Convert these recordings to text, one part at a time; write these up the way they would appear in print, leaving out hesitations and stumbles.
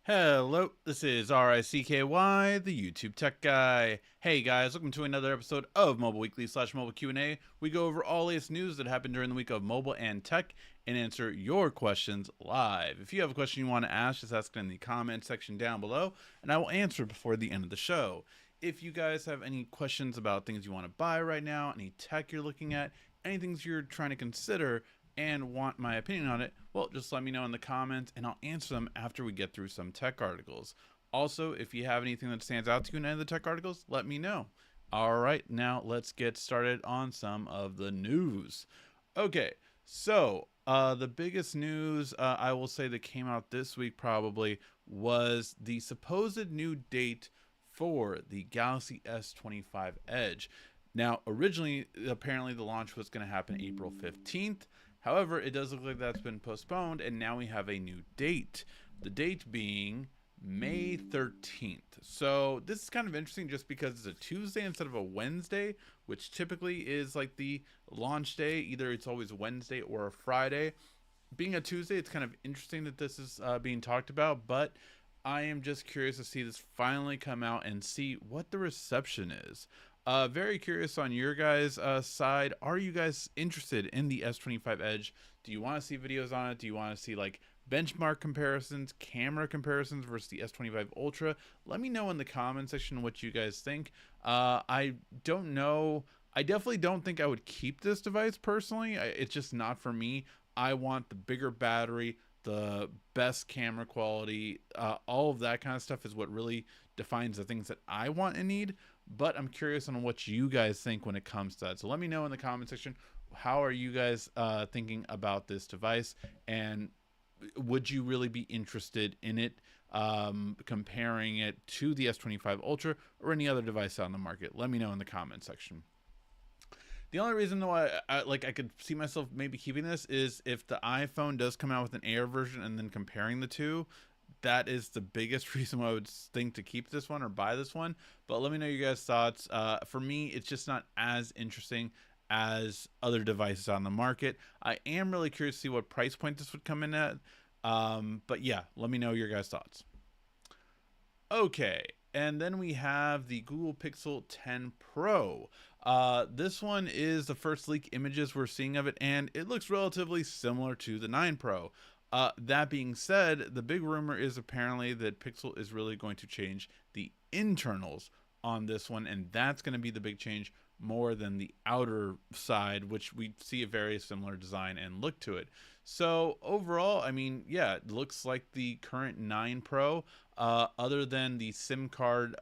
Hello, this is RICKY, the YouTube Tech Guy. Hey guys, welcome to another episode of Mobile Weekly / Mobile Q&A. We go over all latest news that happened during the week of mobile and tech and answer your questions live. If you have a question you want to ask, just ask it in the comment section down below, and I will answer it before the end of the show. If you guys have any questions about things you want to buy right now, any tech you're looking at, any things you're trying to consider, and want my opinion on it, well, just let me know in the comments and I'll answer them after we get through some tech articles. Also, if you have anything that stands out to you in any of the tech articles, let me know. All right, now let's get started on some of the news. Okay, so the biggest news I will say that came out this week probably was the supposed new date for the Galaxy S25 Edge. Now, originally, apparently the launch was going to happen April 15th. However, it does look like that's been postponed, and now we have a new date. The date being May 13th. So this is kind of interesting just because it's a Tuesday instead of a Wednesday, which typically is like the launch day. Either it's always Wednesday or a Friday. Being a Tuesday, it's kind of interesting that this is being talked about, but I am just curious to see this finally come out and see what the reception is. Very curious on your guys' side. Are you guys interested in the S25 Edge? Do you want to see videos on it? Do you want to see like benchmark comparisons, camera comparisons versus the S25 Ultra? Let me know in the comment section what you guys think. I don't know. I definitely don't think I would keep this device personally. It's just not for me. I want the bigger battery, the best camera quality, all of that kind of stuff is what really defines the things that I want and need. But I'm curious on what you guys think when it comes to that. So let me know in the comment section, how are you guys thinking about this device, and would you really be interested in it, comparing it to the S25 Ultra or any other device on the market? Let me know in the comment section. The only reason why I could see myself maybe keeping this is if the iPhone does come out with an Air version and then comparing the two. That is the biggest reason why I would think to keep this one or buy this one. But let me know your guys' thoughts. For me, it's just not as interesting as other devices on the market. I am really curious to see what price point this would come in at. But yeah, let me know your guys' thoughts. Okay, and then we have the Google Pixel 10 Pro. This one is the first leak images we're seeing of it, and it looks relatively similar to the 9 Pro. That being said, the big rumor is apparently that Pixel is really going to change the internals on this one, and that's going to be the big change more than the outer side, which we see a very similar design and look to it. So overall, I mean, yeah, it looks like the current 9 Pro, other than the SIM card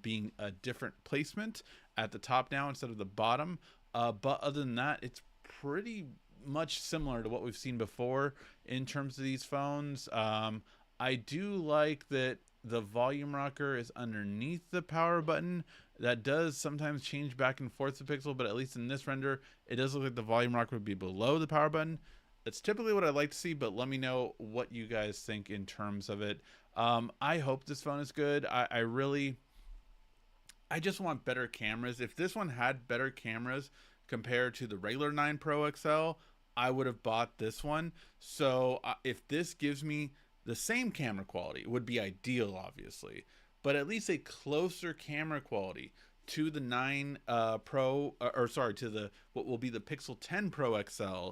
being a different placement at the top now instead of the bottom. But other than that, it's pretty much similar to what we've seen before in terms of these phones. I do like that the volume rocker is underneath the power button. That does sometimes change back and forth to Pixel, but at least in this render, it does look like the volume rocker would be below the power button. That's typically what I like to see, but let me know what you guys think in terms of it. I hope this phone is good. I just want better cameras. If this one had better cameras compared to the regular 9 Pro XL, I would have bought this one. So if this gives me the same camera quality, it would be ideal, obviously, but at least a closer camera quality to the 9 Pro, or sorry, to the what will be the Pixel 10 Pro XL,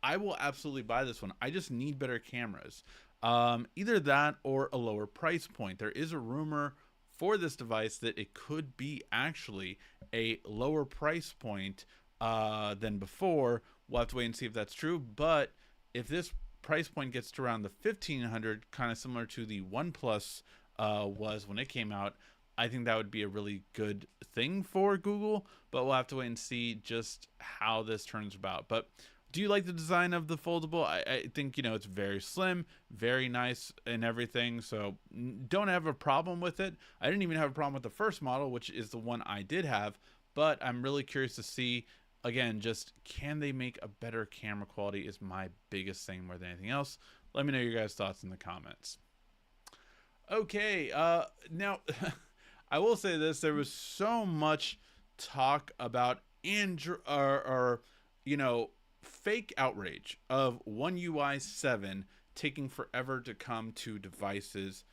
I will absolutely buy this one. I just need better cameras. Either that or a lower price point. There is a rumor for this device that it could be actually a lower price point than before. We'll have to wait and see if that's true. But if this price point gets to around the 1500, kind of similar to the OnePlus was when it came out, I think that would be a really good thing for Google. But we'll have to wait and see just how this turns about. But do you like the design of the foldable? I think, you know, it's very slim, very nice and everything. So don't have a problem with it. I didn't even have a problem with the first model, which is the one I did have. But I'm really curious to see, again, just can they make a better camera quality is my biggest thing more than anything else. Let me know your guys' thoughts in the comments. Okay, now I will say this: there was so much talk about Android or you know, fake outrage of One UI 7 taking forever to come to devices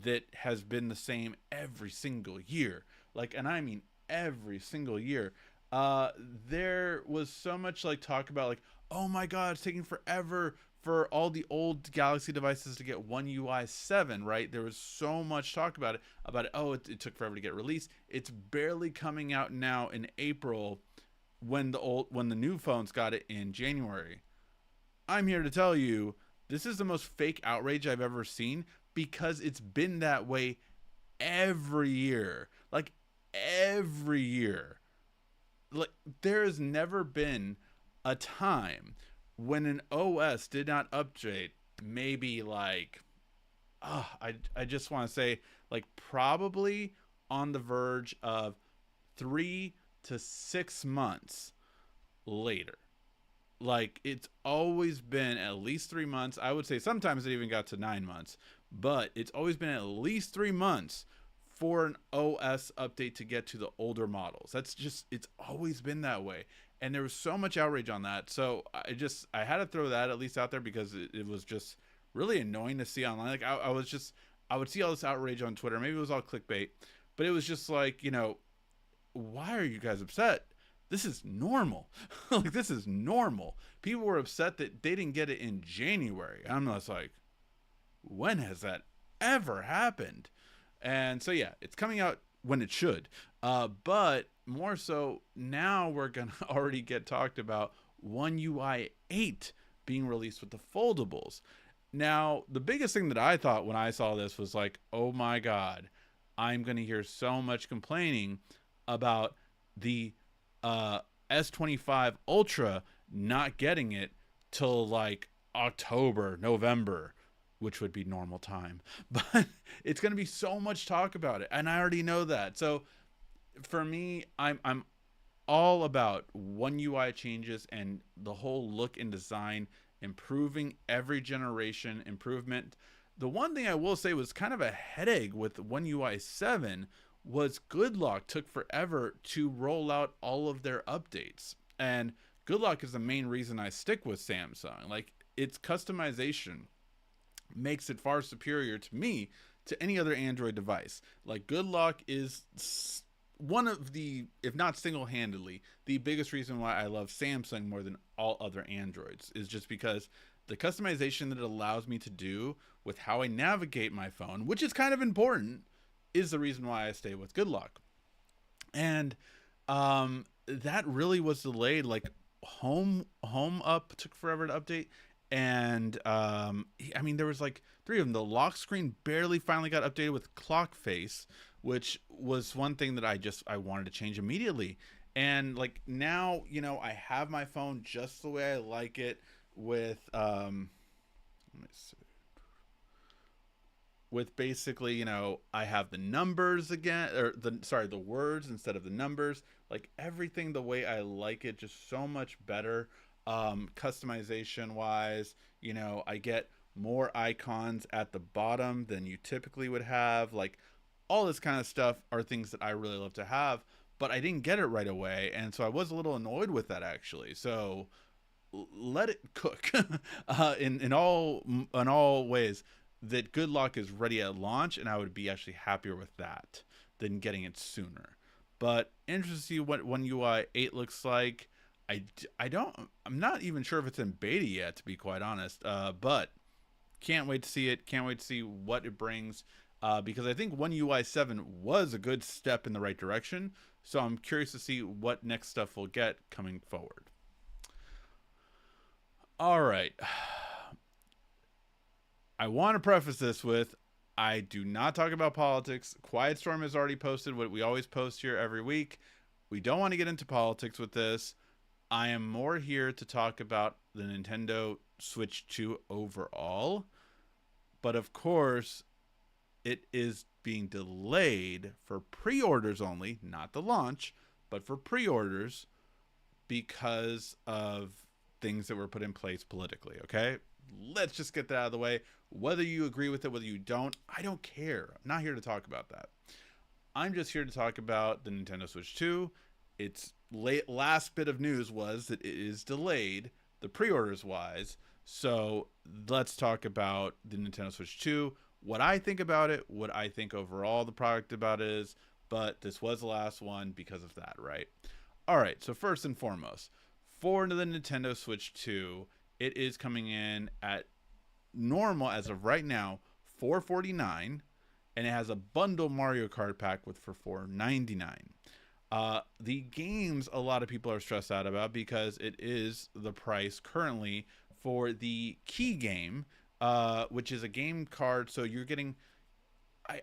that has been the same every single year. Like, and I mean every single year. Uh, there was so much like talk about like, oh my god, it's taking forever for all the old Galaxy devices to get One UI 7, right? There was so much talk about it. Oh, it took forever to get released. It's barely coming out now in April, when the new phones got it in January. I'm here to tell you, this is the most fake outrage I've ever seen, because it's been that way every year. Like, every year. Like, there has never been a time when an OS did not update. Maybe like, I just want to say, like, probably on the verge of 3 to 6 months later. Like, it's always been at least 3 months. I would say sometimes it even got to 9 months, but it's always been at least 3 months for an OS update to get to the older models. That's just, it's always been that way. And there was so much outrage on that. So I had to throw that at least out there, because it was just really annoying to see online. Like, I would see all this outrage on Twitter. Maybe it was all clickbait, but it was just like, why are you guys upset? This is normal. Like, this is normal. People were upset that they didn't get it in January. I'm just like, when has that ever happened? And so, yeah, it's coming out when it should. But more so, now we're going to already get talked about One UI 8 being released with the foldables. Now, the biggest thing that I thought when I saw this was like, oh my God, I'm going to hear so much complaining about the S25 Ultra not getting it till like October, November, which would be normal time. But it's going to be so much talk about it, and I already know that. So for me, I'm all about One UI changes and the whole look and design, improving every generation, improvement. The one thing I will say was kind of a headache with One UI 7 was Goodlock took forever to roll out all of their updates. And Goodlock is the main reason I stick with Samsung. Like, its customization makes it far superior to me to any other Android device. Like, Goodlock is one of the, if not single-handedly, the biggest reason why I love Samsung more than all other Androids, is just because the customization that it allows me to do with how I navigate my phone, which is kind of important, is the reason why I stay with Goodlock. And that really was delayed. Like, home up took forever to update. And I mean, there was like 3 of them. The lock screen barely finally got updated with clock face, which was one thing that I wanted to change immediately. And like, now, I have my phone just the way I like it, with let me see, with basically, I have the numbers again, or the words instead of the numbers. Like, everything the way I like it, just so much better. Customization wise, I get more icons at the bottom than you typically would have. Like, all this kind of stuff are things that I really love to have, but I didn't get it right away, and so I was a little annoyed with that, actually. So let it cook. In all ways, that Goodlock is ready at launch, and I would be actually happier with that than getting it sooner. But interested to see what One UI 8 looks like. I'm not even sure if it's in beta yet, to be quite honest. But can't wait to see it. Can't wait to see what it brings. Because I think One UI 7 was a good step in the right direction. So I'm curious to see what next stuff we'll get coming forward. All right. I want to preface this with, I do not talk about politics. Quiet Storm has already posted what we always post here every week. We don't want to get into politics with this. I am more here to talk about the Nintendo Switch 2 overall. But of course, it is being delayed for pre-orders only, not the launch, but for pre-orders, because of things that were put in place politically, okay? Let's just get that out of the way. Whether you agree with it, whether you don't, I don't care. I'm not here to talk about that. I'm just here to talk about the Nintendo Switch 2. Its last bit of news was that it is delayed, the pre-orders wise. So let's talk about the Nintendo Switch 2, what I think about it, what I think overall the product about it is, but this was the last one because of that, right? All right, so first and foremost, for the Nintendo Switch 2, it is coming in at normal as of right now, $449, and it has a bundle Mario Kart pack with for $499. The games a lot of people are stressed out about because it is the price currently for the key game, which is a game card. So you're getting,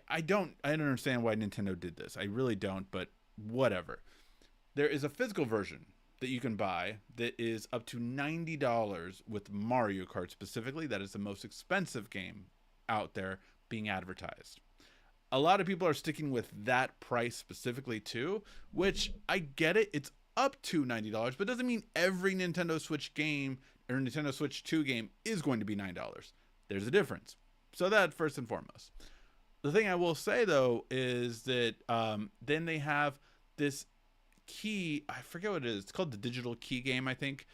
I don't understand why Nintendo did this. I really don't, but whatever. There is a physical version that you can buy that is up to $90 with Mario Kart specifically. That is the most expensive game out there being advertised. A lot of people are sticking with that price specifically too, which I get it. It's up to $90, but doesn't mean every Nintendo Switch game or Nintendo Switch 2 game is going to be $9. There's a difference. So that first and foremost. The thing I will say though is that then they have this key, I forget what it is. It's called the digital key game, I think,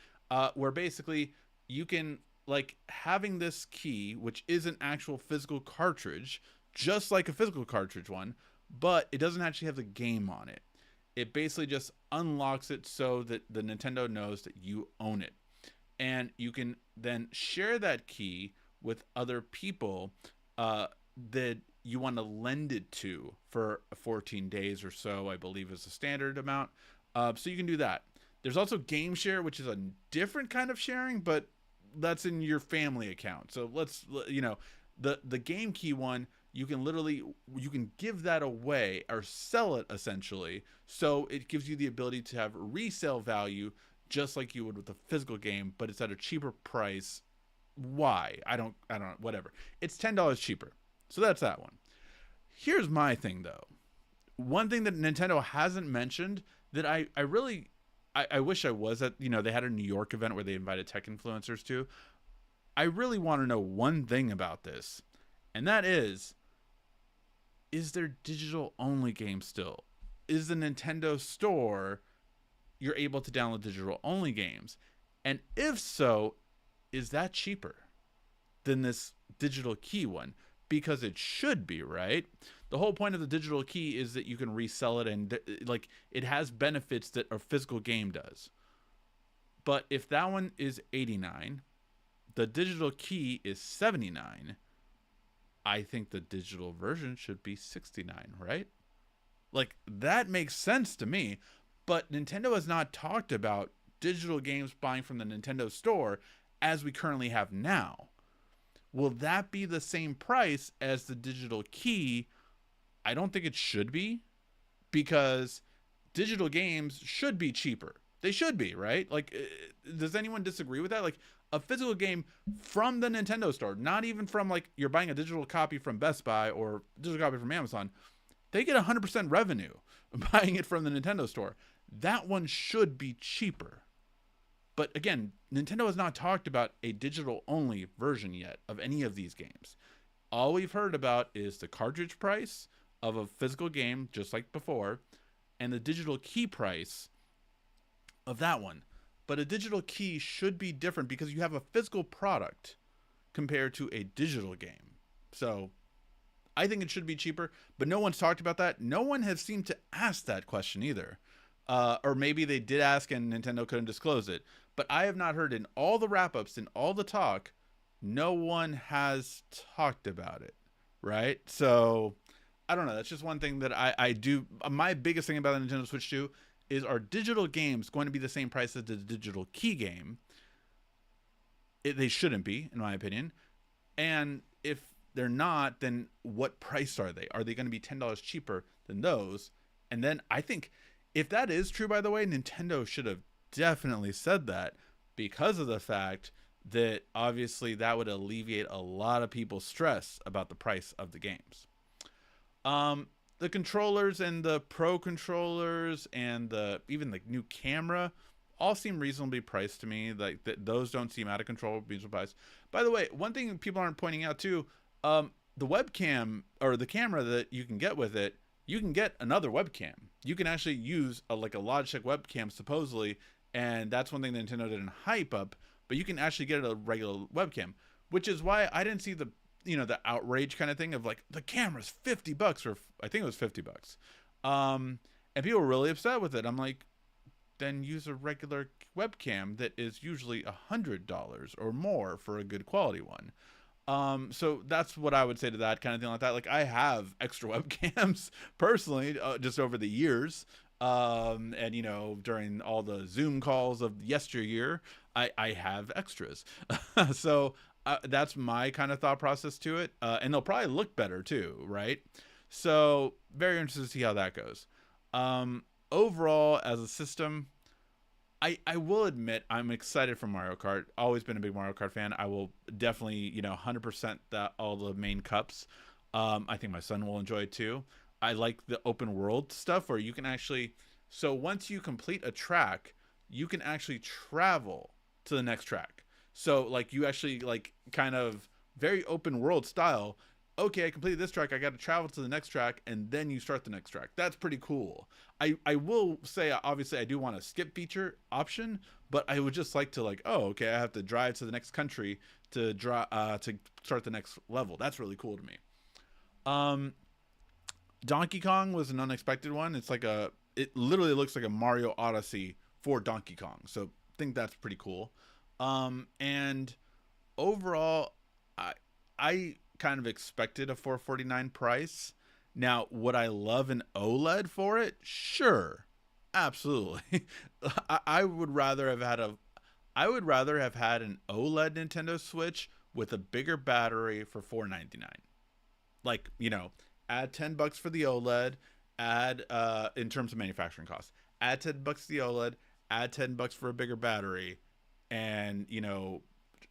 where basically you can, like, having this key, which is an actual physical cartridge, just like a physical cartridge one, but it doesn't actually have the game on it. It basically just unlocks it so that the Nintendo knows that you own it. And you can then share that key with other people that you want to lend it to for 14 days or so, I believe is the standard amount. So you can do that. There's also Game Share, which is a different kind of sharing, but that's in your family account. So let's, the Game Key one, you can give that away or sell it essentially. So it gives you the ability to have resale value just like you would with a physical game, but it's at a cheaper price. Why? I don't know, whatever. It's $10 cheaper. So that's that one. Here's my thing though. One thing that Nintendo hasn't mentioned that I wish I was at, they had a New York event where they invited tech influencers to. I really want to know one thing about this, and that is there digital only games still? Is the Nintendo store, you're able to download digital only games? And if so, is that cheaper than this digital key one? Because it should be, right? The whole point of the digital key is that you can resell it, and like it has benefits that a physical game does. But if that one is $89, the digital key is $79, I think the digital version should be $69, right? Like, that makes sense to me. But Nintendo has not talked about digital games buying from the Nintendo store as we currently have now. Will that be the same price as the digital key? I don't think it should be, because digital games should be cheaper. They should be, right? Like, does anyone disagree with that? Like, a physical game from the Nintendo store, not even from, like, you're buying a digital copy from Best Buy or digital copy from Amazon, they get 100% revenue buying it from the Nintendo store. That one should be cheaper. But again, Nintendo has not talked about a digital only version yet of any of these games. All we've heard about is the cartridge price of a physical game, just like before, and the digital key price of that one. But a digital key should be different because you have a physical product compared to a digital game. So I think it should be cheaper, but no one's talked about that. No one has seemed to ask that question either. Or maybe they did ask and Nintendo couldn't disclose it. But I have not heard in all the wrap-ups, in all the talk, no one has talked about it, right? So I don't know. That's just one thing that I do. My biggest thing about the Nintendo Switch 2 is, are digital games going to be the same price as the digital key game? They shouldn't be, in my opinion. And if they're not, then what price are they? Are they going to be $10 cheaper than those? And then I think if that is true, by the way, Nintendo should have definitely said that, because of the fact that obviously that would alleviate a lot of people's stress about the price of the games. The controllers and the Pro controllers and even the new camera all seem reasonably priced to me. Like those don't seem out of control, reasonable price. By the way, one thing people aren't pointing out too, the webcam or the camera that you can get with it, you can get another webcam. You can actually use a Logitech webcam supposedly, and that's one thing that Nintendo didn't hype up. But you can actually get a regular webcam, which is why I didn't see the the outrage kind of thing of like the camera's $50, or I think it was $50. And people were really upset with it. I'm like, then use a regular webcam that is usually $100 or more for a good quality one. So that's what I would say to that kind of thing like that. Like, I have extra webcams personally, just over the years. And during all the Zoom calls of yesteryear, I have extras. So that's my kind of thought process to it. And they'll probably look better too, right? So very interested to see how that goes. Overall, as a system, I will admit I'm excited for Mario Kart. Always been a big Mario Kart fan. I will definitely 100% that all the main cups. I think my son will enjoy it too. I like the open world stuff where you can actually, so once you complete a track, you can actually travel to the next track. So like you actually like kind of very open world style. Okay, I completed this track. I got to travel to the next track, and then you start the next track. That's pretty cool. I will say, obviously, I do want a skip feature option, but I would just like to like, oh, okay, I have to drive to the next country to start the next level. That's really cool to me. Um, Donkey Kong was an unexpected one. It literally looks like a Mario Odyssey for Donkey Kong. So I think that's pretty cool. And overall, I kind of expected a 449 price. Now, would I love an OLED for it? Sure, absolutely. I would rather have had an OLED Nintendo Switch with a bigger battery for 499. Like, add $10 for the OLED, add in terms of manufacturing costs, add $10 to the OLED, add $10 for a bigger battery, and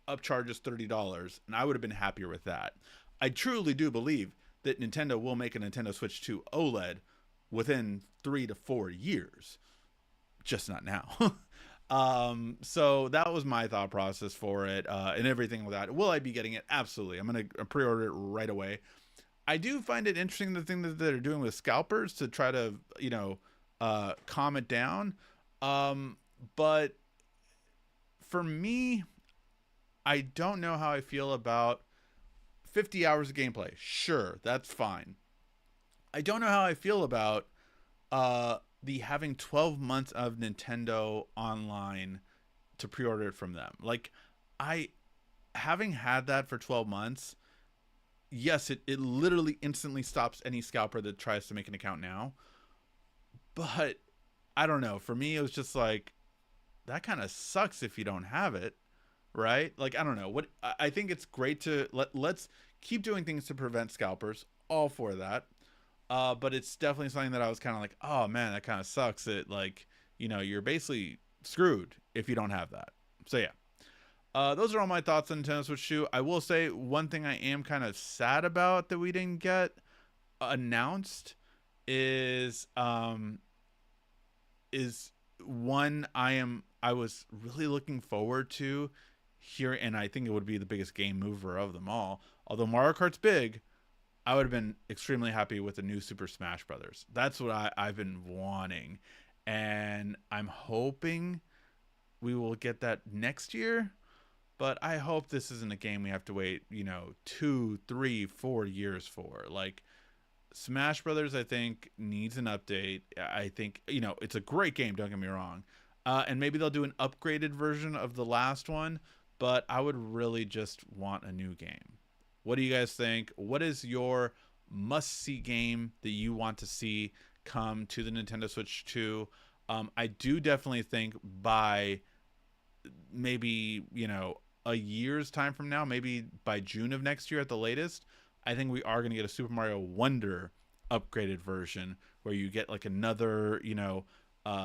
upcharge us $30, and I would have been happier with that. I truly do believe that Nintendo will make a Nintendo Switch 2 OLED within 3 to 4 years, just not now. So that was my thought process for it, and everything with that. Will I be getting it? Absolutely. I'm gonna pre-order it right away. I do find it interesting the thing that they're doing with scalpers to try to calm it down. But for me, I don't know how I feel about 50 hours of gameplay. Sure, that's fine. I don't know how I feel about the having 12 months of Nintendo Online to pre-order it from them. Like, I having had that for 12 months, yes, it literally instantly stops any scalper that tries to make an account now. But I don't know. For me, it was just like, that kind of sucks if you don't have it, right? Like, I don't know. What I think it's great to let's keep doing things to prevent scalpers. All for that. But it's definitely something that I was kind of like, oh man, that kind of sucks. It like, you're basically screwed if you don't have that. So yeah. Those are all my thoughts on Nintendo Switch 2. I will say one thing I am kind of sad about that we didn't get announced is one I was really looking forward to here, and I think it would be the biggest game mover of them all. Although Mario Kart's big, I would have been extremely happy with the new Super Smash Brothers. That's what I've been wanting, and I'm hoping we will get that next year. But I hope this isn't a game we have to wait, 2, 3, 4 years for. Like, Smash Brothers, I think, needs an update. I think, it's a great game, don't get me wrong. And maybe they'll do an upgraded version of the last one, but I would really just want a new game. What do you guys think? What is your must-see game that you want to see come to the Nintendo Switch 2? I do definitely think by maybe, a year's time from now, maybe by June of next year at the latest, I think we are going to get a Super Mario Wonder upgraded version where you get like another,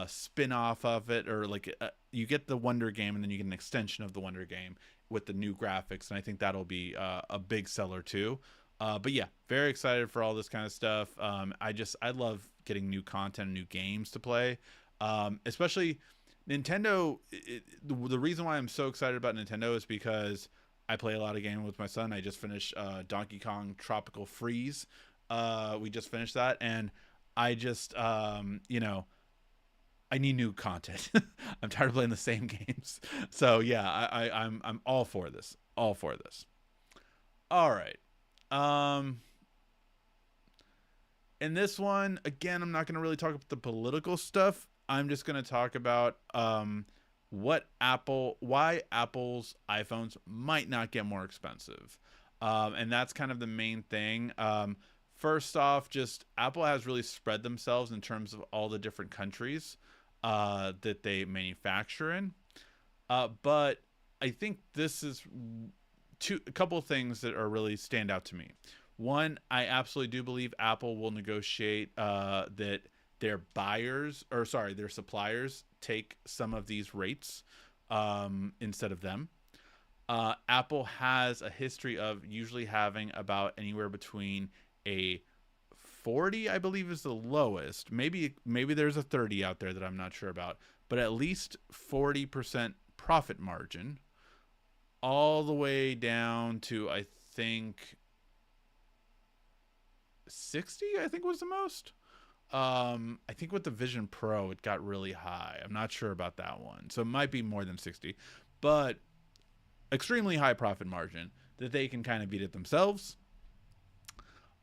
spin-off of it, or like you get the Wonder game and then you get an extension of the Wonder game with the new graphics, and I think that'll be a big seller too. But yeah, very excited for all this kind of stuff. I love getting new content, new games to play, especially Nintendo. The reason why I'm so excited about Nintendo is because I play a lot of games with my son. I just finished Donkey Kong Tropical Freeze. We just finished that, and I just I need new content. I'm tired of playing the same games. So yeah, I'm all for this. All for this. All right. Um, in this one, again, I'm not going to really talk about the political stuff. I'm just going to talk about why Apple's iPhones might not get more expensive. And that's kind of the main thing. First off, just Apple has really spread themselves in terms of all the different countries that they manufacture in. But I think this is a couple of things that are really stand out to me. One, I absolutely do believe Apple will negotiate that their buyers, or sorry, their suppliers take some of these rates instead of them. Apple has a history of usually having about anywhere between a 40, I believe, is the lowest. Maybe there's a 30 out there that I'm not sure about, but at least 40% profit margin, all the way down to I think 60. I think was the most. I think with the Vision Pro, it got really high. I'm not sure about that one, so it might be more than 60, but extremely high profit margin that they can kind of beat it themselves.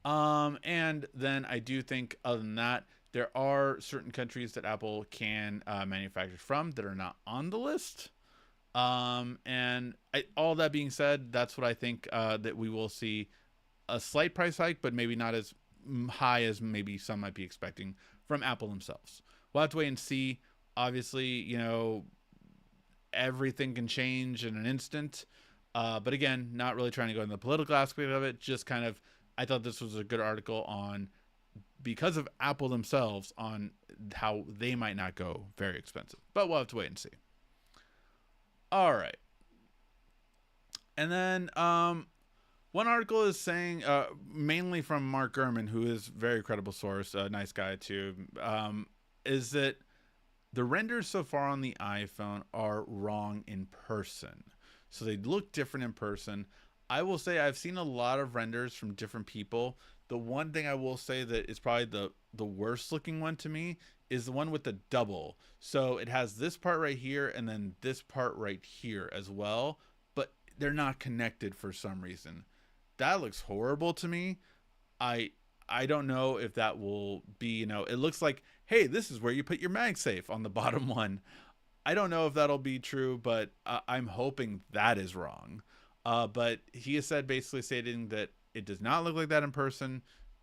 And then I do think, other than that, there are certain countries that Apple can manufacture from that are not on the list. All that being said, that's what I think that we will see a slight price hike, but maybe not as high as maybe some might be expecting from Apple themselves. We'll have to wait and see. Obviously, everything can change in an instant. But again, not really trying to go into the political aspect of it. Just kind of, I thought this was a good article on, because of Apple themselves, on how they might not go very expensive. But we'll have to wait and see. All right. And then one article is saying, mainly from Mark Gurman, who is a very credible source, a nice guy too, is that the renders so far on the iPhone are wrong in person. So they look different in person. I will say I've seen a lot of renders from different people. The one thing I will say that is probably the worst looking one to me is the one with the double. So it has this part right here and then this part right here as well, but they're not connected for some reason. That looks horrible to me. I don't know if that will be, it looks like, hey, this is where you put your MagSafe on the bottom one. I don't know if that'll be true, but I'm hoping that is wrong. But he has said, basically stating that it does not look like that in person,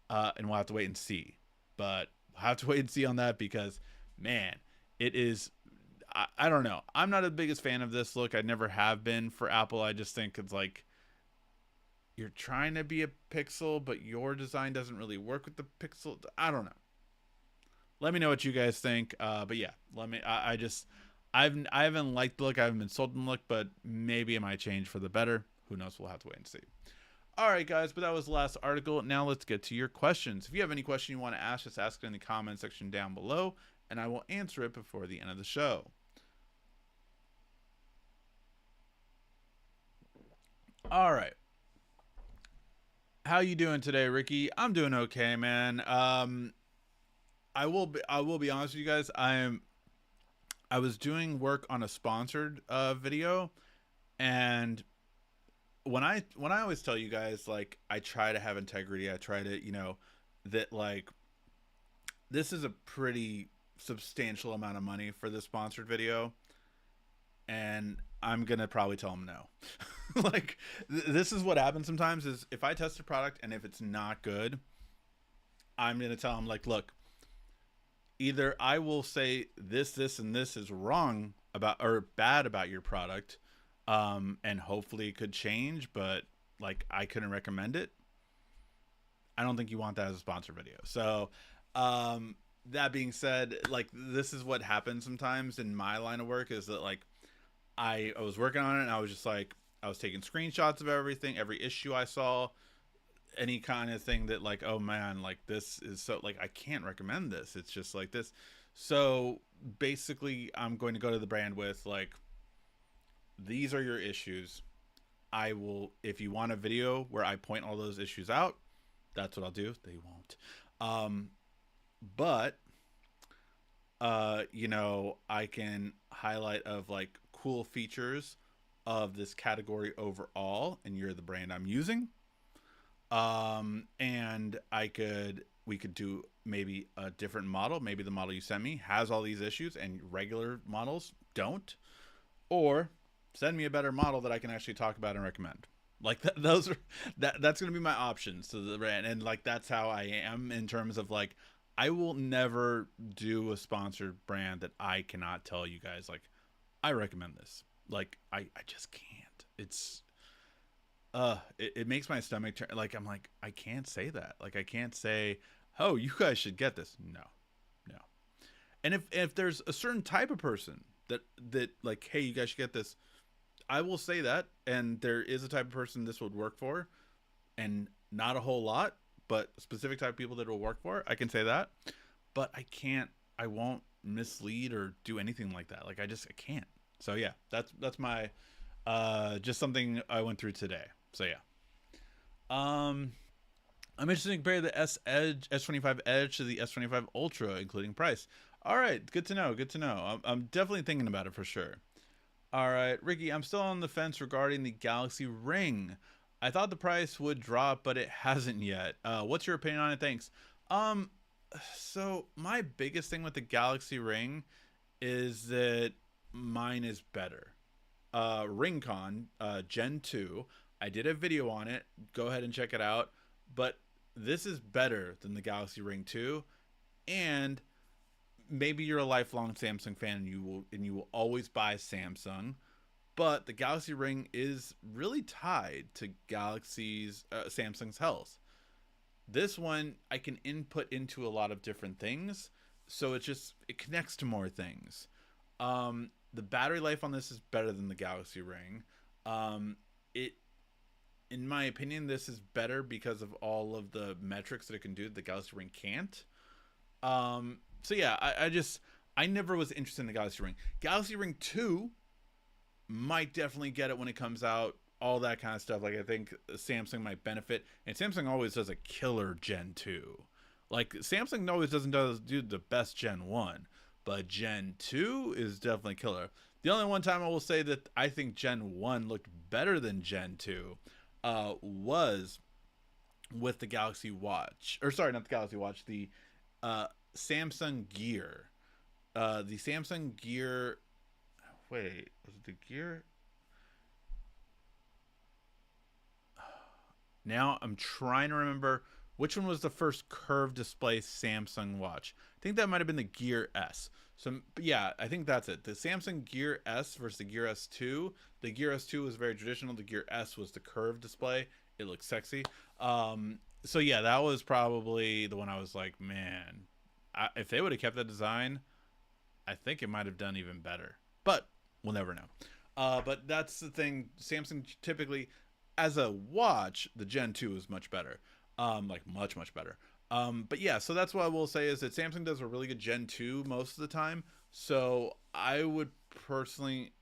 and we'll have to wait and see. But we'll have to wait and see on that because, man, it is. I don't know. I'm not the biggest fan of this look. I never have been for Apple. I just think it's like you're trying to be a Pixel, but your design doesn't really work with the Pixel. I don't know. Let me know what you guys think. But yeah, I haven't liked the look. I haven't been sold on the look, but maybe it might change for the better. Who knows? We'll have to wait and see. All right, guys, but that was the last article. Now let's get to your questions. If you have any question you want to ask, just ask it in the comment section down below, and I will answer it before the end of the show. All right. How you doing today, Ricky? I'm doing okay, man. I will be honest with you guys. I was doing work on a sponsored video, and when I always tell you guys, like, I try to have integrity. I try to, that, like, this is a pretty substantial amount of money for this sponsored video, and I'm gonna probably tell them no. Like, this is what happens sometimes is if I test a product and if it's not good, I'm gonna tell them, like, look, either I will say this and this is wrong about or bad about your product, and hopefully it could change, but like I couldn't recommend it. I don't think you want that as a sponsor video. So that being said, like, this is what happens sometimes in my line of work is that, like, I was working on it and I was just like, I was taking screenshots of everything, every issue I saw, any kind of thing that, like, oh man, like, this is so, like, I can't recommend this. It's just like this. So basically I'm going to go to the brand with, like, these are your issues. I will, if you want a video where I point all those issues out, that's what I'll do. They won't. But I can highlight of, like, cool features of this category overall, and you're the brand I'm using. And we could do maybe a different model. Maybe the model you sent me has all these issues and regular models don't, or send me a better model that I can actually talk about and recommend. Like those are that's gonna be my options to the brand, and like that's how I am in terms of like I will never do a sponsored brand that I cannot tell you guys like I recommend this. Like I just can't. It makes my stomach turn. Like I'm like I can't say that. Like I can't say, oh, you guys should get this. No, no. And if there's a certain type of person that like, hey, you guys should get this, I will say that. And there is a type of person this would work for, and not a whole lot, but specific type of people that it will work for. I can say that, but I can't. I won't mislead or do anything like that. Like I can't. So yeah, that's my just something I went through today. So yeah. Um, I'm interested to compare the S25 Edge to the S25 Ultra, including price. All right, good to know. Good to know. I'm definitely thinking about it for sure. All right, Ricky, I'm still on the fence regarding the Galaxy Ring. I thought the price would drop, but it hasn't yet. What's your opinion on it? Thanks. Um, so my biggest thing with the Galaxy Ring is that mine is better. RingCon Gen 2. I did a video on it. Go ahead and check it out. But this is better than the Galaxy Ring 2, and maybe you're a lifelong Samsung fan and you will always buy Samsung, but the Galaxy Ring is really tied to Samsung's health. This one I can input into a lot of different things, so it connects to more things. The battery life on this is better than the Galaxy Ring. It In my opinion, this is better because of all of the metrics that it can do that the Galaxy Ring can't. So yeah, I never was interested in the Galaxy Ring. Galaxy Ring 2 might definitely get it when it comes out, all that kind of stuff. Like I think Samsung might benefit, and Samsung always does a killer Gen 2. Like Samsung always doesn't do the best Gen 1, but Gen 2 is definitely killer. The only one time I will say that I think Gen 1 looked better than Gen 2 was with the Galaxy Watch. Or sorry, not the Galaxy Watch, the Samsung Gear. The Samsung Gear. Wait, was it the Gear? Now I'm trying to remember which one was the first curved display Samsung watch. I think that might have been the Gear S. So yeah, I think that's it. The Samsung Gear S versus the Gear S2. The Gear S2 was very traditional. The Gear S was the curved display. It looked sexy. So yeah, that was probably the one I was like, man, if they would have kept that design, I think it might have done even better. But we'll never know. But that's the thing. Samsung typically, as a watch, the Gen 2 is much better. Like much better. But yeah, so that's what I will say is that Samsung does a really good Gen 2 most of the time. So I would personally,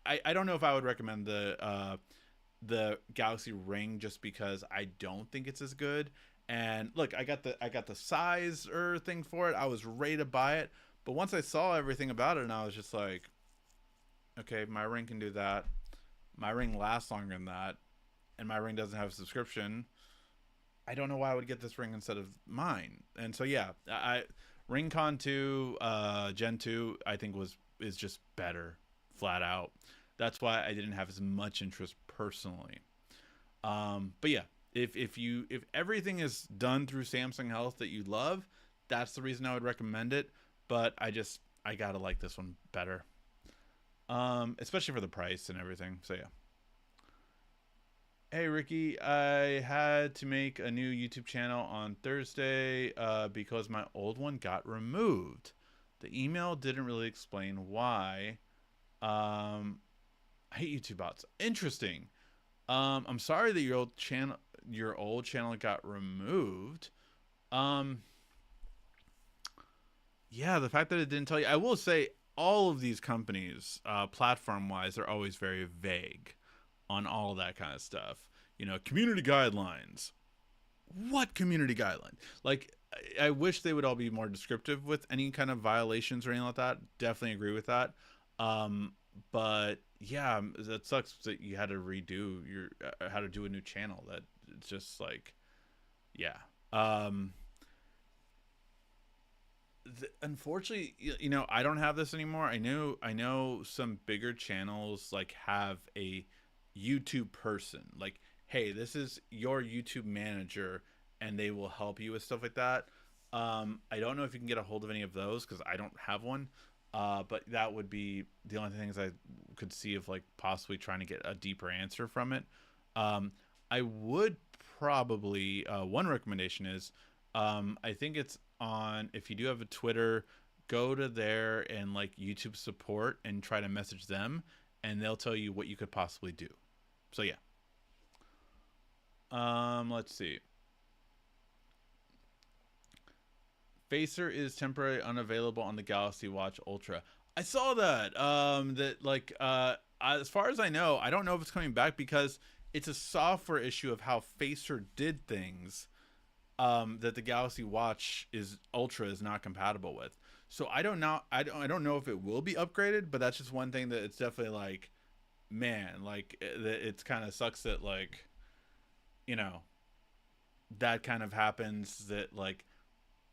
I don't know if I would recommend the Galaxy Ring just because I don't think it's as good. And look, I got the size thing for it. I was ready to buy it, but once I saw everything about it, and I was just like, okay, my Ring can do that. My Ring lasts longer than that, and my Ring doesn't have a subscription. I don't know why I would get this Ring instead of mine. And so yeah, RingCon 2 Gen 2 I think is just better flat out. That's why I didn't have as much interest personally. But yeah, if everything is done through Samsung Health that you love, that's the reason I would recommend it. But I gotta like this one better, especially for the price and everything. So yeah. Hey Ricky, I had to make a new YouTube channel on Thursday because my old one got removed. The email didn't really explain why. I hate YouTube bots. Interesting. I'm sorry that your old channel got removed. Um, yeah, the fact that it didn't tell you. I will say all of these companies, platform wise, are always very vague on all that kind of stuff. You know, community guidelines. What community guidelines? Like, I wish they would all be more descriptive with any kind of violations or anything like that. Definitely agree with that. But yeah, that sucks that you had to redo how to do a new channel. That it's just like Yeah. Um, Unfortunately, I don't have this anymore. I know some bigger channels like have a YouTube person. Like, hey, this is your YouTube manager, and they will help you with stuff like that. I don't know if you can get a hold of any of those because I don't have one. But that would be the only things I could see of like possibly trying to get a deeper answer from it. Um, I would probably one recommendation is I think it's on, if you do have a Twitter, go to there and like YouTube support and try to message them, and they'll tell you what you could possibly do. So yeah. Let's see. Facer is temporarily unavailable on the Galaxy Watch Ultra. I saw that. That like as far as I know, I don't know if it's coming back because it's a software issue of how Facer did things. That the Galaxy Watch is Ultra is not compatible with. So I don't know. I don't know if it will be upgraded, but that's just one thing that it's definitely like, man, like it's kind of sucks that like you know that kind of happens, that like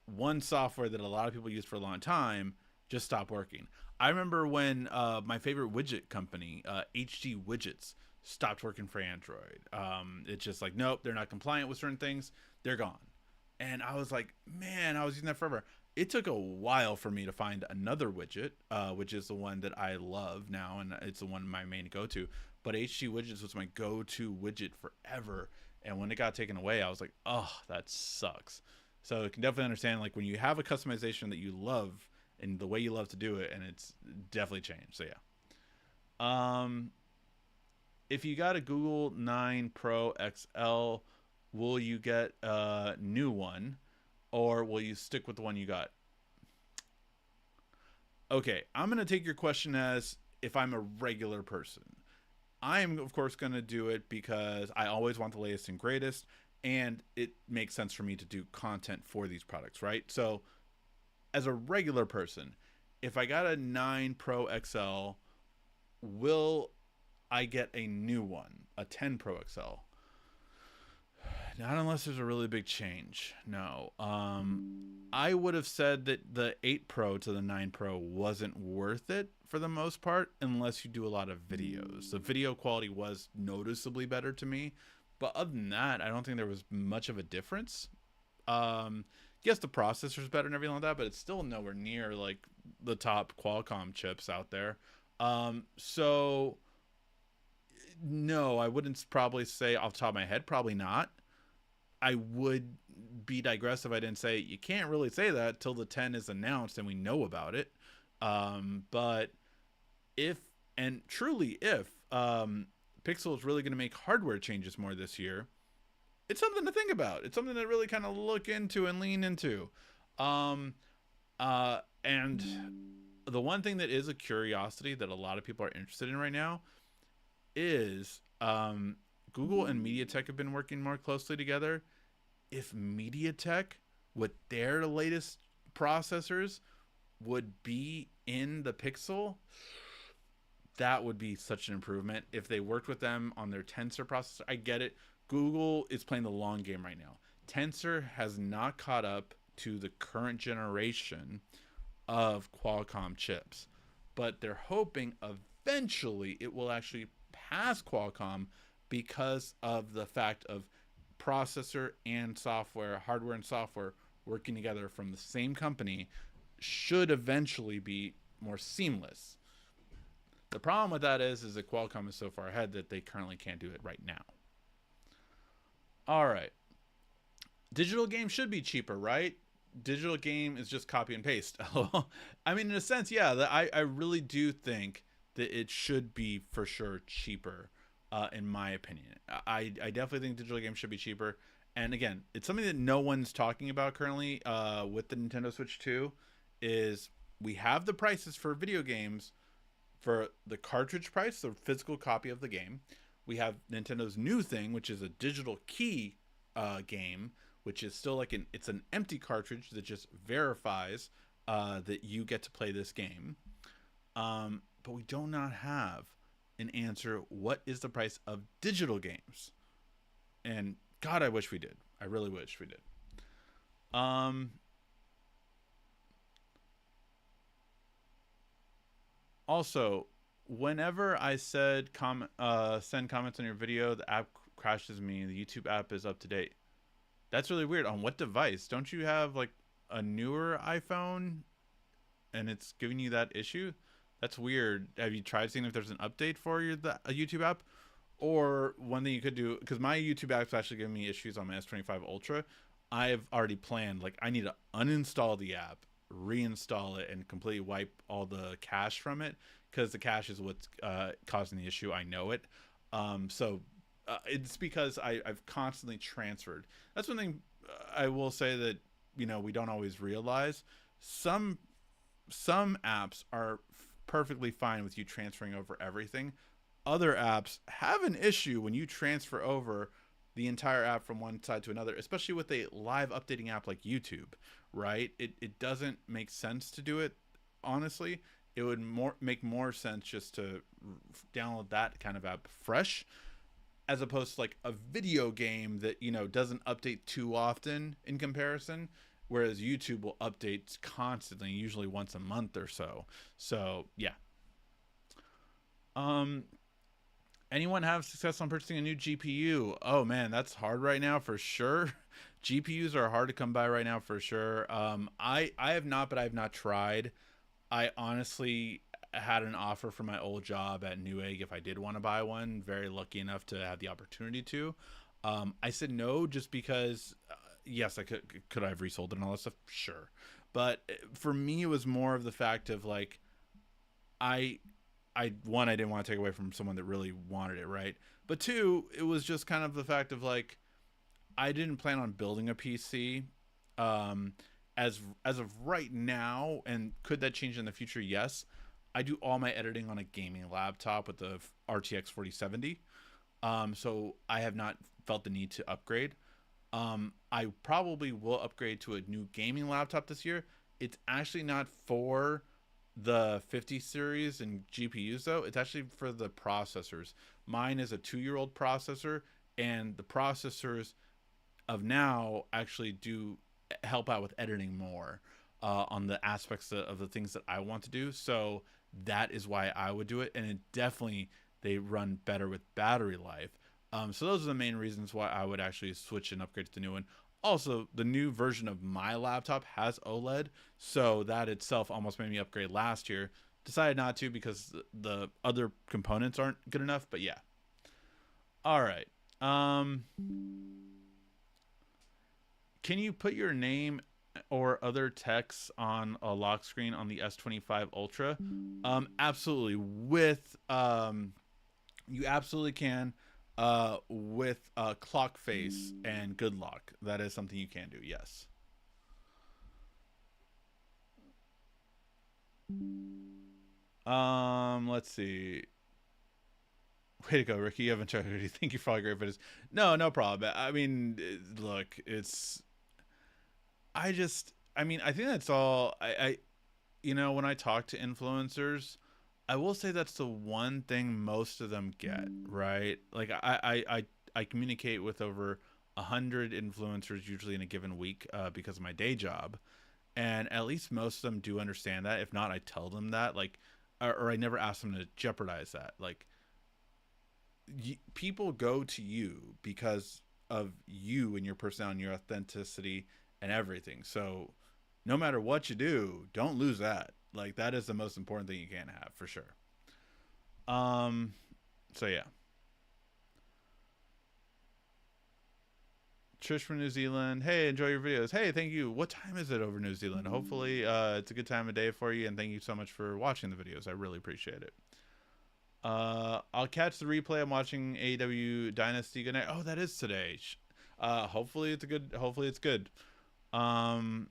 one software that a lot of people use for a long time just stopped working. I remember when my favorite widget company, HD Widgets, stopped working for Android. It's just like, nope, they're not compliant with certain things. They're gone. And I was like, man, I was using that forever. It took a while for me to find another widget, which is the one that I love now, and it's the one my main go-to. But HD Widgets was my go-to widget forever. And when it got taken away, I was like, oh, that sucks. So I can definitely understand like when you have a customization that you love and the way you love to do it, and it's definitely changed. So yeah. Um, if you got a Google 9 Pro XL, will you get a new one, or will you stick with the one you got? Okay, I'm gonna take your question as if I'm a regular person. I'm of course gonna do it because I always want the latest and greatest, and it makes sense for me to do content for these products, right? So as a regular person, if I got a 9 Pro XL, will I get a new one, a 10 Pro XL? Not unless there's a really big change. No. I would have said that the 8 Pro to the 9 Pro wasn't worth it for the most part unless you do a lot of videos. The video quality was noticeably better to me, but other than that, I don't think there was much of a difference. Yes, the processor's better and everything like that, but it's still nowhere near like the top Qualcomm chips out there. So no, I wouldn't probably say off the top of my head, probably not. I would be digressive. I didn't say you can't really say that till the 10 is announced and we know about it. But if, and truly if, Pixel is really going to make hardware changes more this year, it's something to think about. It's something to really kind of look into and lean into. And the one thing that is a curiosity that a lot of people are interested in right now is Google and MediaTek have been working more closely together. If MediaTek, with their latest processors, would be in the Pixel, that would be such an improvement. If they worked with them on their Tensor processor, I get it. Google is playing the long game right now. Tensor has not caught up to the current generation of Qualcomm chips, but they're hoping eventually it will actually pass Qualcomm because of the fact of processor and software, hardware and software working together from the same company should eventually be more seamless. The problem with that is that Qualcomm is so far ahead that they currently can't do it right now. All right. Digital game should be cheaper, right? Digital game is just copy and paste. I mean, in a sense, yeah, I really do think that it should be for sure cheaper, in my opinion. I definitely think digital games should be cheaper. And again, it's something that no one's talking about currently with the Nintendo Switch 2 is we have the prices for video games for the cartridge price, the physical copy of the game. We have Nintendo's new thing, which is a digital key game, which is still like it's an empty cartridge that just verifies that you get to play this game. But we do not have an answer. What is the price of digital games? And God, I wish we did. I really wish we did. Um, Also, whenever I said send comments on your video, the app crashes me. The YouTube app is up to date. That's really weird. On what device? Don't you have like a newer iPhone and it's giving you that issue? That's weird. Have you tried seeing if there's an update for the a YouTube app? Or one thing you could do, because my YouTube app's actually giving me issues on my S25 Ultra. I've already planned, like, I need to uninstall the app, reinstall it, and completely wipe all the cache from it, because the cache is what's causing the issue. I know it. It's because I've constantly transferred. That's one thing I will say that, we don't always realize. Some some apps are perfectly fine with you transferring over everything. Other apps have an issue when you transfer over the entire app from one side to another, especially with a live updating app like YouTube, right? It doesn't make sense to do it, honestly. It would make more sense just to download that kind of app fresh, as opposed to like a video game that doesn't update too often in comparison, whereas YouTube will update constantly, usually once a month or so. So yeah. um Anyone have success on purchasing a new GPU? Oh man, that's hard right now for sure. GPUs are hard to come by right now for sure. I have not, but I have not tried. I honestly had an offer from my old job at Newegg if I did want to buy one. Very lucky enough to have the opportunity to. I said no just because, yes, I could. Could I have resold it and all that stuff? Sure, but for me, it was more of the fact of like, I I didn't want to take away from someone that really wanted it, right? But two, it was just kind of the fact of like, I didn't plan on building a PC, um, as of right now, and could that change in the future? Yes, I do all my editing on a gaming laptop with the RTX 4070. So I have not felt the need to upgrade. I probably will upgrade to a new gaming laptop this year. It's actually not for the 50 series and GPUs though. It's actually for the processors. Mine is a 2-year old processor, and the processors of now actually do help out with editing more on the aspects of the things that I want to do. So that is why I would do it, and it definitely they run better with battery life. So those are the main reasons why I would actually switch and upgrade to the new one. Also, the new version of my laptop has OLED, so that itself almost made me upgrade last year. Decided not to because the other components aren't good enough, but yeah. All right. Can you put your name or other text on a lock screen on the S25 Ultra? Absolutely. You absolutely can. With clock face and good lock, that is something you can do. Yes. Let's see. Way to go, Ricky. You haven't tried it. Thank you for all your great videos. No, no problem. I mean, look, it's. I mean, I think that's all. When I talk to influencers, I will say that's the one thing most of them get, right? Like I communicate with over 100 influencers usually in a given week because of my day job, and at least most of them do understand that. If not, I tell them that, like, or I never ask them to jeopardize that. Like, people go to you because of you and your personality and your authenticity and everything. So no matter what you do, don't lose that. Like, that is the most important thing you can have for sure. Um, so yeah. Trish from New Zealand. Hey, enjoy your videos. Hey, thank you. What time is it over New Zealand? Hopefully, it's a good time of day for you, and thank you so much for watching the videos. I really appreciate it. I'll catch the replay. I'm watching AEW Dynasty. Good night. Oh, that is today. Hopefully it's good. Hopefully it's good. Um,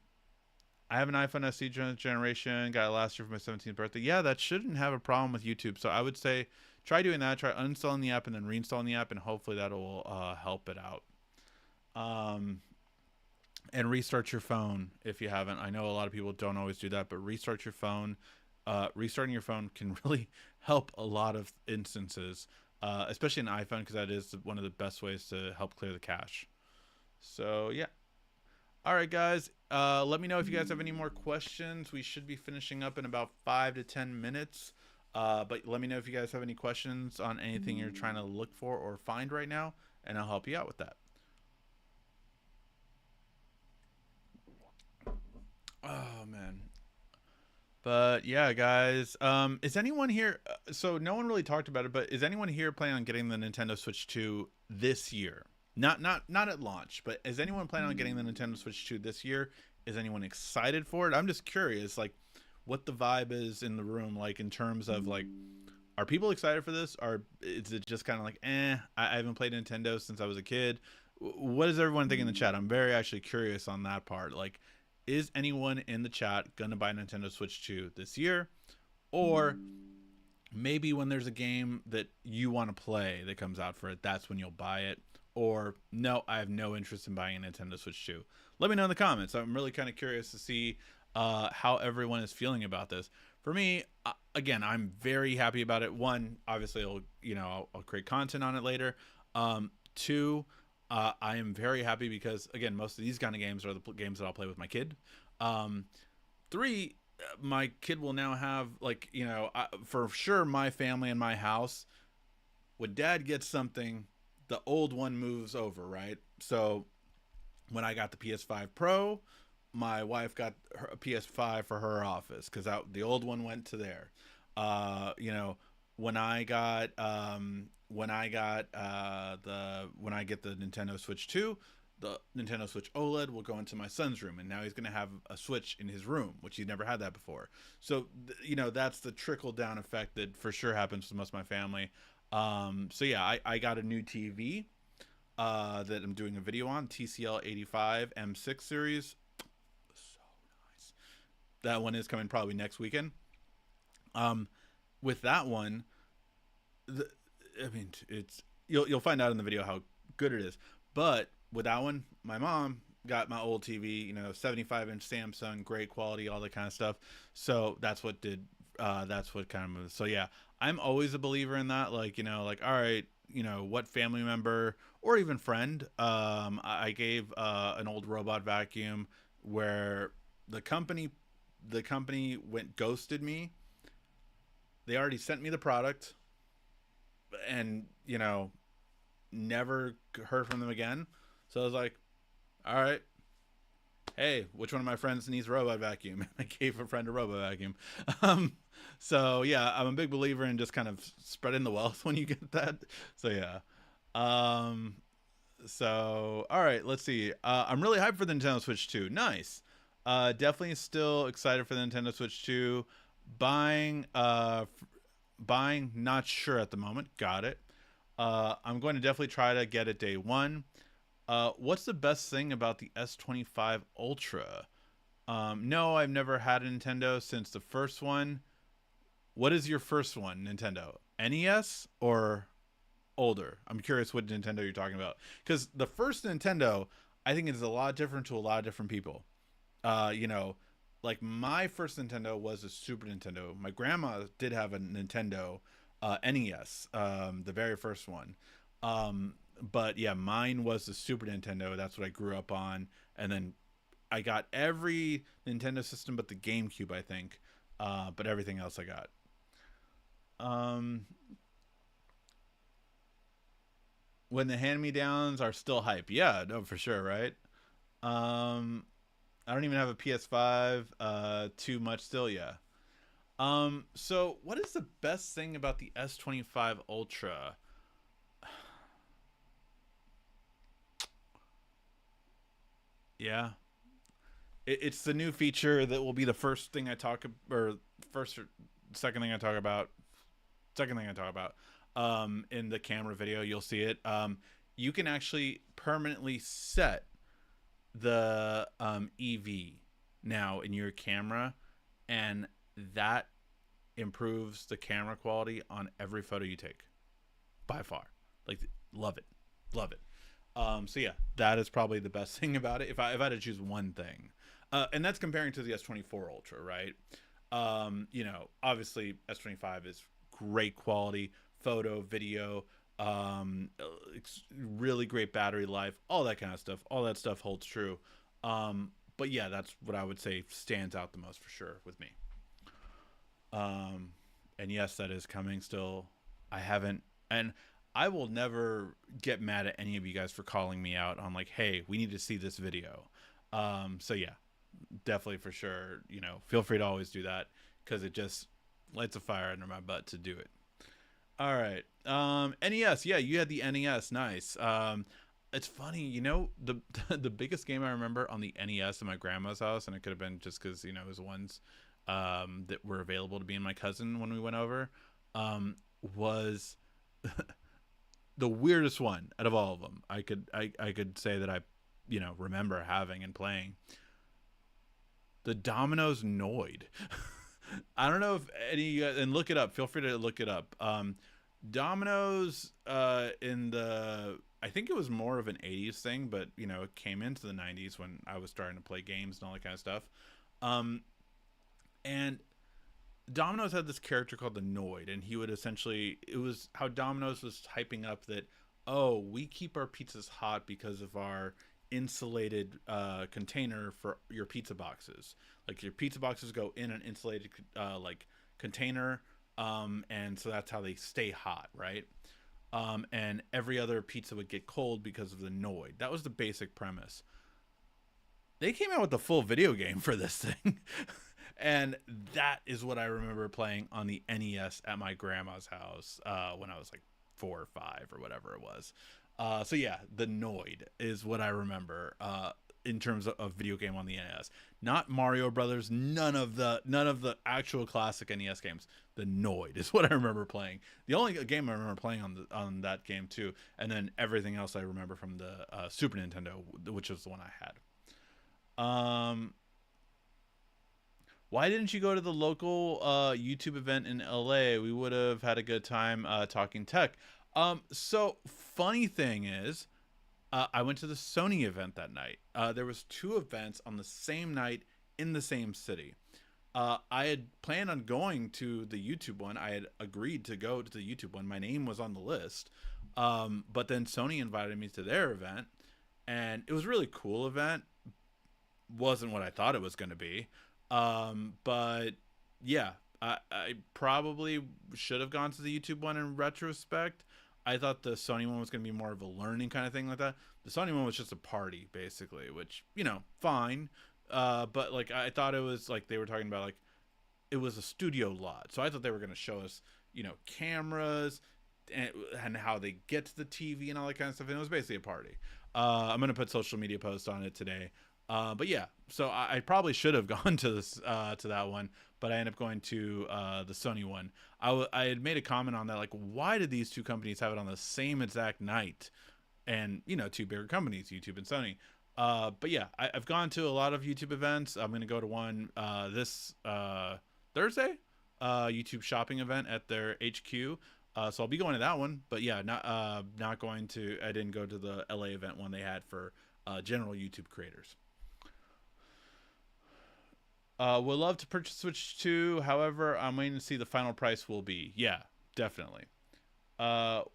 I have an iPhone SE generation. Got it last year for my 17th birthday. Yeah, that shouldn't have a problem with YouTube. So I would say try doing that. Try uninstalling the app and then reinstalling the app, and hopefully that'll help it out. And restart your phone if you haven't. I know a lot of people don't always do that, but restart your phone. Restarting your phone can really help a lot of instances, especially an iPhone, because that is one of the best ways to help clear the cache. So yeah. All right, guys. Let me know if you guys have any more questions. We should be finishing up in about 5 to 10 minutes. But let me know if you guys have any questions on anything you're trying to look for or find right now, and I'll help you out with that. Oh man. But yeah, guys. Is anyone here? So no one really talked about it, but is anyone here planning on getting the Nintendo Switch 2 this year? Not at launch, but is anyone planning on getting the Nintendo Switch 2 this year? Is anyone excited for it? I'm just curious, like, what the vibe is in the room, like in terms of like, are people excited for this? Or is it just kind of like, I haven't played Nintendo since I was a kid? What does everyone think in the chat? I'm very actually curious on that part. Like, is anyone in the chat gonna buy Nintendo Switch 2 this year? Or maybe when there's a game that you want to play that comes out for it, that's when you'll buy it. Or no, I have no interest in buying a Nintendo Switch 2. Let me know in the comments. I'm really kind of curious to see how everyone is feeling about this. For me, again, I'm very happy about it. One, obviously, I'll create content on it later. Two, I am very happy because, again, most of these kind of games are the games that I'll play with my kid. Three, my kid will now have, like, for sure, my family and my house, when dad gets something, the old one moves over, right? So when I got the PS5 Pro, my wife got a PS5 for her office because the old one went to there. You know, when I got when I get the Nintendo Switch 2, the Nintendo Switch OLED will go into my son's room, and now he's going to have a Switch in his room, which he never had that before. So that's the trickle down effect that for sure happens with most of my family. So yeah, I got a new TV that I'm doing a video on, TCL 85 M6 series. So nice. That one is coming probably next weekend. With that one, I mean, it's you'll find out in the video how good it is. But with that one, my mom got my old TV, 75-inch Samsung, great quality, all that kind of stuff. So that's what kind of. So yeah, I'm always a believer in that. Like, like, all right, what family member or even friend. I gave an old robot vacuum where the company went ghosted me. They already sent me the product, and never heard from them again. So I was like, all right, hey, which one of my friends needs a robot vacuum? I gave a friend a robot vacuum. So yeah, I'm a big believer in just kind of spreading the wealth when you get that. So yeah. So all right, let's see. I'm really hyped for the Nintendo Switch 2. Nice. Definitely still excited for the Nintendo Switch 2. Buying, not sure at the moment. Got it. I'm going to definitely try to get it day one. What's the best thing about the S25 Ultra? No, I've never had a Nintendo since the first one. What is your first one, Nintendo? NES or older? I'm curious what Nintendo you're talking about. Because the first Nintendo, I think, is a lot different to a lot of different people. Like my first Nintendo was a Super Nintendo. My grandma did have a Nintendo NES, the very first one. But yeah, mine was the Super Nintendo. That's what I grew up on. And then I got every Nintendo system but the GameCube, I think. But everything else I got. When the hand-me-downs are still hype. Yeah, no, for sure, right? I don't even have a PS5. Too much still, yeah. So what is the best thing about the S25 Ultra? Yeah, it's the new feature that will be the first thing I talk or first or second thing I talk about. Second thing I talk about. In the camera video, you'll see it. You can actually permanently set the EV now in your camera, and that improves the camera quality on every photo you take by far. Like, love it, love it. So yeah, that is probably the best thing about it. If I had to choose one thing, and that's comparing to the S24 Ultra, right? Obviously S25 is great quality photo, video. really great battery life, all that kind of stuff. All that stuff holds true. But yeah, that's what I would say stands out the most for sure with me. Um, and yes, that is coming still. I haven't, and I will never get mad at any of you guys for calling me out on like, hey, we need to see this video. So yeah, definitely for sure. Feel free to always do that because it just lights a fire under my butt to do it. All right. NES. Yeah, you had the NES. Nice. It's funny, the the biggest game I remember on the NES in my grandma's house, and it could have been just because it was ones that were available to me and my cousin when we went over, was the weirdest one out of all of them. I could say that I, remember having and playing the Domino's Noid. I don't know if any of you guys, and look it up. Feel free to look it up. Domino's in the, I think it was more of an 80s thing, but it came into the 90s when I was starting to play games and all that kind of stuff. And Domino's had this character called the Noid, and he would essentially, it was how Domino's was hyping up that, oh, we keep our pizzas hot because of our insulated container for your pizza boxes. Like your pizza boxes go in an insulated like container, and so that's how they stay hot, right? And every other pizza would get cold because of the Noid. That was the basic premise. They came out with the full video game for this thing. And that is what I remember playing on the NES at my grandma's house when I was like 4 or 5 or whatever it was. So yeah, the Noid is what I remember in terms of video game on the NES. Not Mario Brothers, none of the actual classic NES games. The Noid is what I remember playing. The only game I remember playing on that game too, and then everything else I remember from the Super Nintendo, which was the one I had. Why didn't you go to the local YouTube event in LA? We would have had a good time talking tech. So funny thing is, I went to the Sony event that night. There was 2 events on the same night in the same city. I had planned on going to the YouTube one. I had agreed to go to the YouTube one. My name was on the list. But then Sony invited me to their event, and it was a really cool event. Wasn't what I thought it was going to be. But yeah, I probably should have gone to the YouTube one in retrospect. I thought the Sony one was going to be more of a learning kind of thing like that. The Sony one was just a party basically, which, fine. But like, I thought it was like, they were talking about like, it was a studio lot. So I thought they were going to show us, cameras and how they get to the TV and all that kind of stuff. And it was basically a party. I'm going to put social media posts on it today. But yeah, so I probably should have gone to this to that one, but I ended up going to the Sony one. I had made a comment on that, like, why did these 2 companies have it on the same exact night? And 2 bigger companies, YouTube and Sony. But yeah, I've gone to a lot of YouTube events. I'm gonna go to one this Thursday, YouTube shopping event at their HQ. So I'll be going to that one. But yeah, not going to. I didn't go to the LA event one they had for general YouTube creators. Would love to purchase Switch 2. However, I'm waiting to see the final price will be. Yeah, definitely.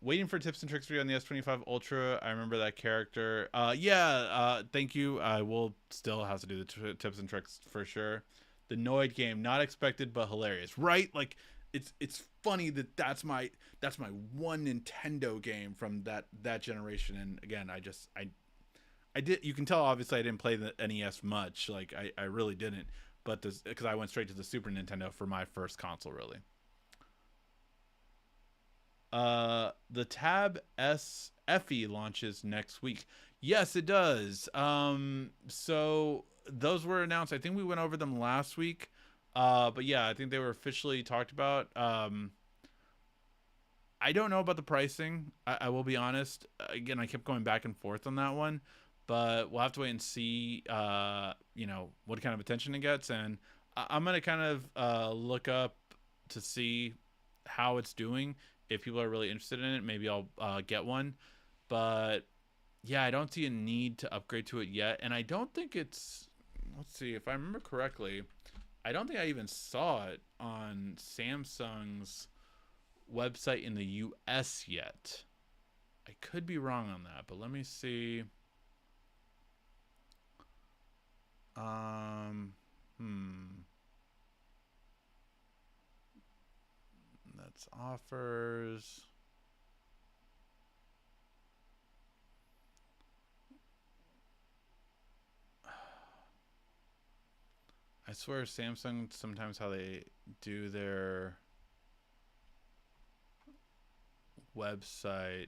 Waiting for tips and tricks for you on the S25 Ultra. I remember that character. Thank you. I will still have to do the tips and tricks for sure. The Noid game, not expected but hilarious, right? Like, it's funny that's my one Nintendo game from that generation. And again, I did. You can tell obviously I didn't play the NES much. Like I really didn't. But because I went straight to the Super Nintendo for my first console, really. The Tab S FE launches next week. Yes, it does. So those were announced. I think we went over them last week. But yeah, I think they were officially talked about. I don't know about the pricing. I will be honest. Again, I kept going back and forth on that one. But we'll have to wait and see, what kind of attention it gets. And I'm going to kind of look up to see how it's doing. If people are really interested in it, maybe I'll get one. But, yeah, I don't see a need to upgrade to it yet. And I don't think it's... Let's see. If I remember correctly, I don't think I even saw it on Samsung's website in the U.S. yet. I could be wrong on that, but let me see. Um, That's offers. I swear Samsung sometimes how they do their website.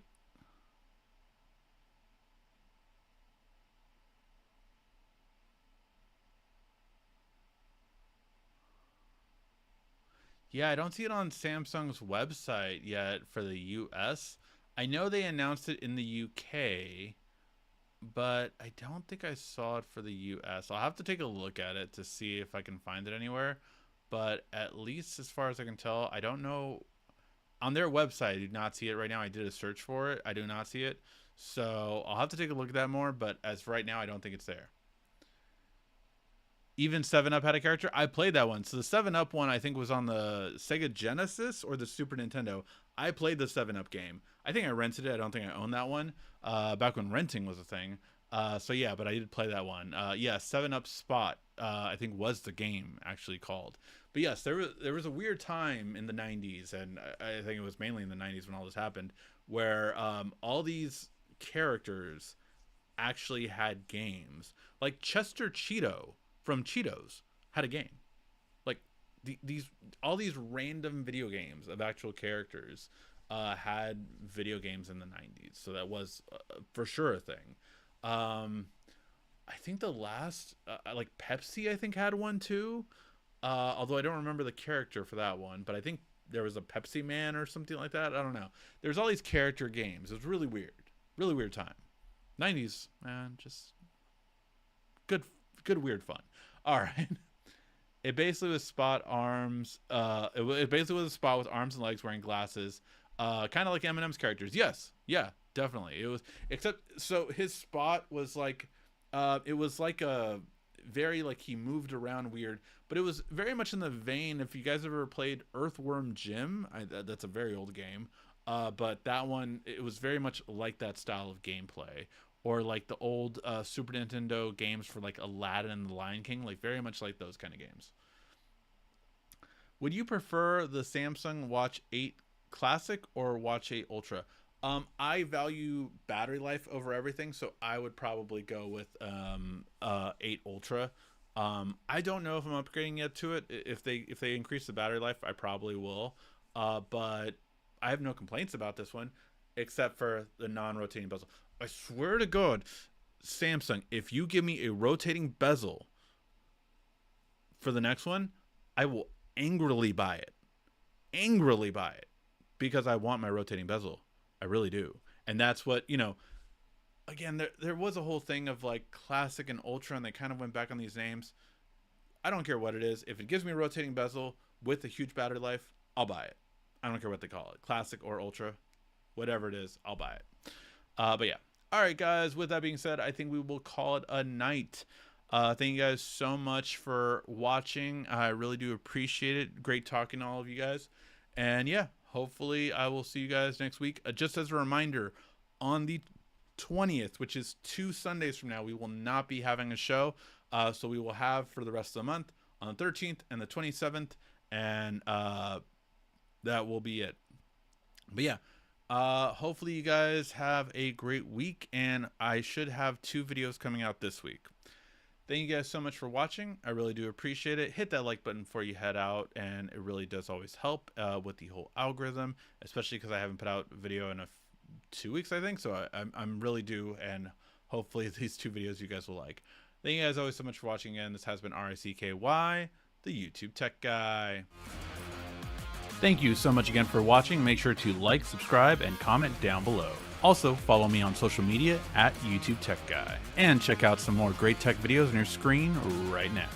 Yeah, I don't see it on Samsung's website yet for the US. I know they announced it in the UK, but I don't think I saw it for the US. I'll have to take a look at it to see if I can find it anywhere. But at least as far as I can tell, I don't know. On their website, I do not see it right now. I did a search for it. I do not see it. So I'll have to take a look at that more. But as for right now, I don't think it's there. Even 7 Up had a character. I played that one. So the 7 Up one I think was on the Sega Genesis or the Super Nintendo. I played the 7 Up game. I think I rented it. I don't think I owned that one. Back when renting was a thing. So yeah, but I did play that one. Yeah, 7 Up Spot I think was the game actually called. But yes, there was a weird time in the 90s, and I think it was mainly in the 90s when all this happened, where all these characters actually had games. Like Chester Cheeto from Cheetos had a game. Like these all these random video games of actual characters had video games in the 90s. So that was for sure a thing. I think the last like Pepsi I think had one too. Although I don't remember the character for that one, but I think there was a Pepsi Man or something like that. I don't know. There's all these character games. It was really weird. Really weird time. 90s, man, just good weird fun. All right. It basically was Spot arms. It basically was a Spot with arms and legs wearing glasses. Kind of like Eminem's characters. Yes. Yeah, definitely. It was, except so his Spot was like it was like a very like he moved around weird, but it was very much in the vein. If you guys ever played Earthworm Jim, that's a very old game. But that one, it was very much like that style of gameplay, or like the old Super Nintendo games for like Aladdin and the Lion King, like very much like those kind of games. Would you prefer the Samsung Watch 8 Classic or Watch 8 Ultra? I value battery life over everything, so I would probably go with 8 Ultra. I don't know if I'm upgrading yet to it. If they increase the battery life, I probably will. But I have no complaints about this one, except for the non-rotating bezel. I swear to God, Samsung, if you give me a rotating bezel for the next one, I will angrily buy it. Angrily buy it. Because I want my rotating bezel. I really do. And that's what, again, there was a whole thing of like Classic and Ultra, and they kind of went back on these names. I don't care what it is. If it gives me a rotating bezel with a huge battery life, I'll buy it. I don't care what they call it. Classic or Ultra. Whatever it is, I'll buy it. But yeah. All right, guys. With that being said, I think we will call it a night. Thank you guys so much for watching. I really do appreciate it. Great talking to all of you guys. And yeah, hopefully I will see you guys next week. Just as a reminder, on the 20th, which is 2 Sundays from now, we will not be having a show. So we will have for the rest of the month on the 13th and the 27th. And that will be it. But yeah, hopefully you guys have a great week. And I should have 2 videos coming out this week. Thank you guys so much for watching. I really do appreciate it. Hit that like button before you head out, and it really does always help with the whole algorithm, especially because I haven't put out video in 2 weeks, I think. So I'm really due, and hopefully these 2 videos you guys will like. Thank you guys always so much for watching again. This has been RICKY, the YouTube Tech Guy. Thank you so much again for watching. Make sure to like, subscribe, and comment down below. Also, follow me on social media at YouTube Tech Guy. And check out some more great tech videos on your screen right now.